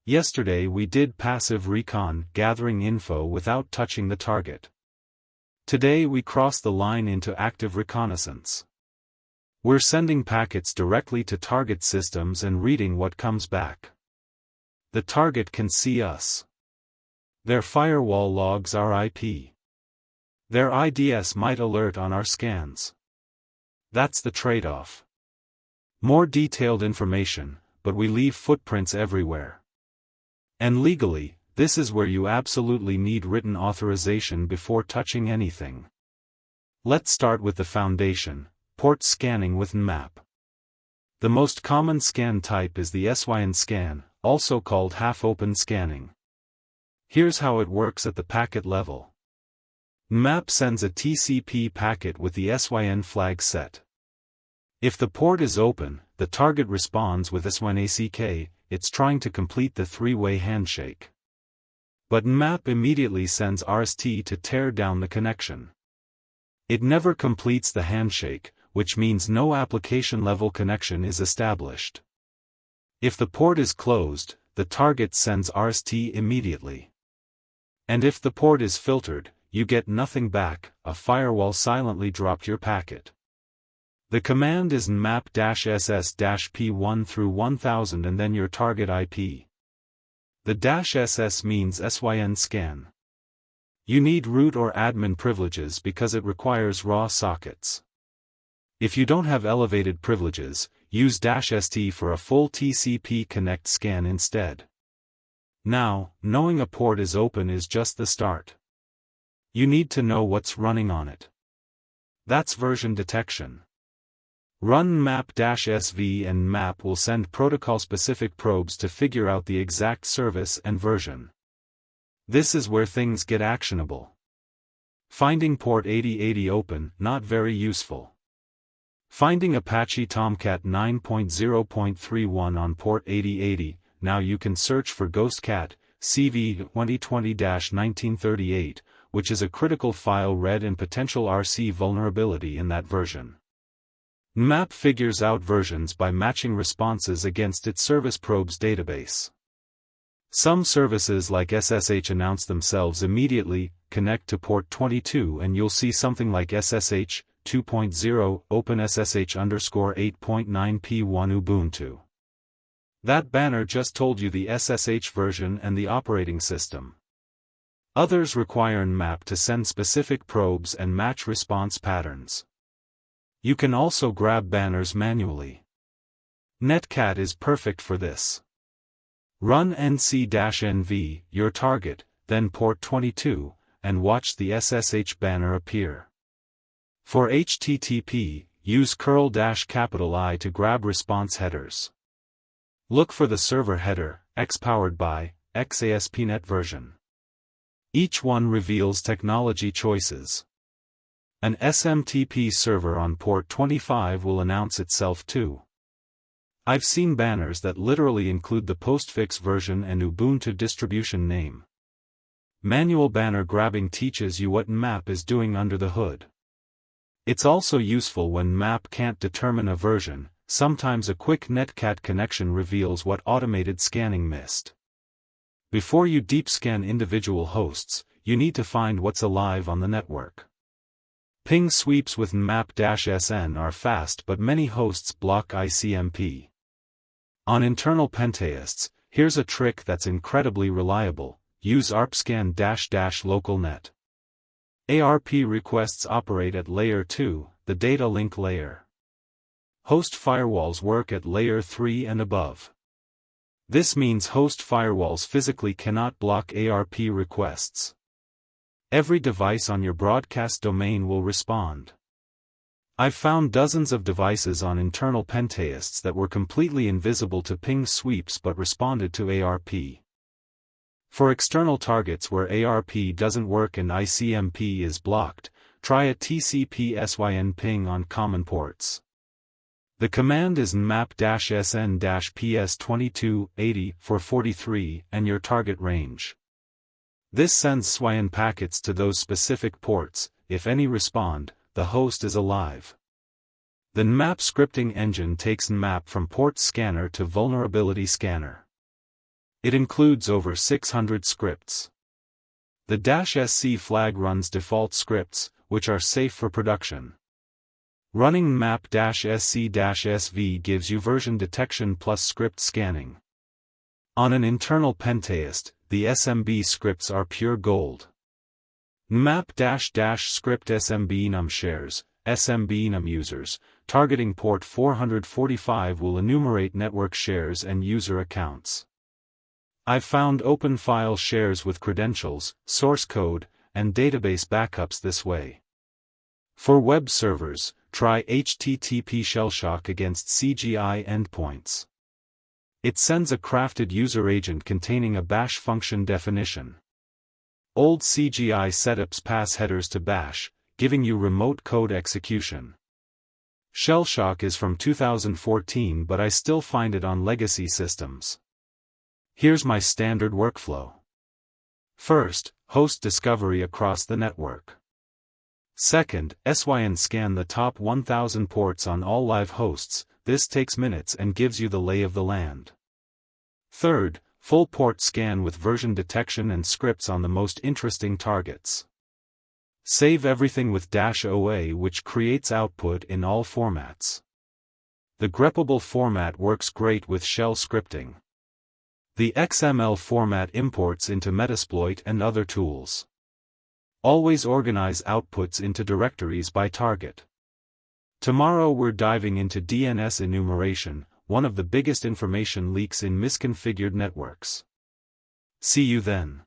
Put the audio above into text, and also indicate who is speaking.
Speaker 1: Yesterday we did passive recon, gathering info without touching the target. Today we cross the line into active reconnaissance. We're sending packets directly to target systems and reading what comes back. The target can see us. Their firewall logs our IP. Their IDS might alert on our scans. That's the trade-off. More detailed information, but we leave footprints everywhere. And legally, this is where you absolutely need written authorization before touching anything. Let's start with the foundation, port scanning with Nmap. The most common scan type is the SYN scan, also called half-open scanning. Here's how it works at the packet level. Nmap sends a TCP packet with the SYN flag set. If the port is open, the target responds with SYN ACK, it's trying to complete the three-way handshake. But Nmap immediately sends RST to tear down the connection. It never completes the handshake, which means no application-level connection is established. If the port is closed, the target sends RST immediately. And if the port is filtered, you get nothing back, a firewall silently dropped your packet. The command is nmap-ss-p1 through 1000 and then your target IP. The -ss means SYN scan. You need root or admin privileges because it requires raw sockets. If you don't have elevated privileges, use -st for a full TCP connect scan instead. Now, knowing a port is open is just the start. You need to know what's running on it. That's version detection. Run nmap-sv and Nmap will send protocol-specific probes to figure out the exact service and version. This is where things get actionable. Finding port 8080 open, not very useful. Finding Apache Tomcat 9.0.31 on port 8080, now you can search for GhostCat, CV 2020-1938, which is a critical file read and potential RC vulnerability in that version. Nmap figures out versions by matching responses against its service probes database. Some services like SSH announce themselves immediately, connect to port 22 and you'll see something like SSH 2.0 OpenSSH_8.9 P1 Ubuntu. That banner just told you the SSH version and the operating system. Others require Nmap to send specific probes and match response patterns. You can also grab banners manually. Netcat is perfect for this. Run nc-nv, your target, then port 22, and watch the SSH banner appear. For HTTP, use curl-I to grab response headers. Look for the server header, X powered by, XASPNet version. Each one reveals technology choices. An SMTP server on port 25 will announce itself too. I've seen banners that literally include the postfix version and Ubuntu distribution name. Manual banner grabbing teaches you what Nmap is doing under the hood. It's also useful when Nmap can't determine a version, sometimes a quick netcat connection reveals what automated scanning missed. Before you deep scan individual hosts, you need to find what's alive on the network. Ping sweeps with nmap-sn are fast but many hosts block ICMP. On internal pentests, here's a trick that's incredibly reliable, use arpscan-localnet. ARP requests operate at layer 2, the data link layer. Host firewalls work at layer 3 and above. This means host firewalls physically cannot block ARP requests. Every device on your broadcast domain will respond. I've found dozens of devices on internal pentests that were completely invisible to ping sweeps but responded to ARP. For external targets where ARP doesn't work and ICMP is blocked, try a TCP SYN ping on common ports. The command is nmap-sn-ps2280 for 43 and your target range. This sends SYN packets to those specific ports. If any respond, the host is alive. The Nmap scripting engine takes Nmap from port scanner to vulnerability scanner. It includes over 600 scripts. The -sc flag runs default scripts, which are safe for production. Running Nmap-sc-sv gives you version detection plus script scanning. On an internal pentest, the SMB scripts are pure gold. Nmap-script SMB enum shares, SMB enum users, targeting port 445 will enumerate network shares and user accounts. I've found open file shares with credentials, source code, and database backups this way. For web servers, try HTTP Shellshock against CGI endpoints. It sends a crafted user agent containing a bash function definition. Old CGI setups pass headers to bash, giving you remote code execution. Shellshock is from 2014, but I still find it on legacy systems. Here's my standard workflow. First, host discovery across the network. Second, SYN scan the top 1000 ports on all live hosts. This takes minutes and gives you the lay of the land. Third, full port scan with version detection and scripts on the most interesting targets. Save everything with -OA, which creates output in all formats. The greppable format works great with shell scripting. The XML format imports into Metasploit and other tools. Always organize outputs into directories by target. Tomorrow we're diving into DNS enumeration, one of the biggest information leaks in misconfigured networks. See you then.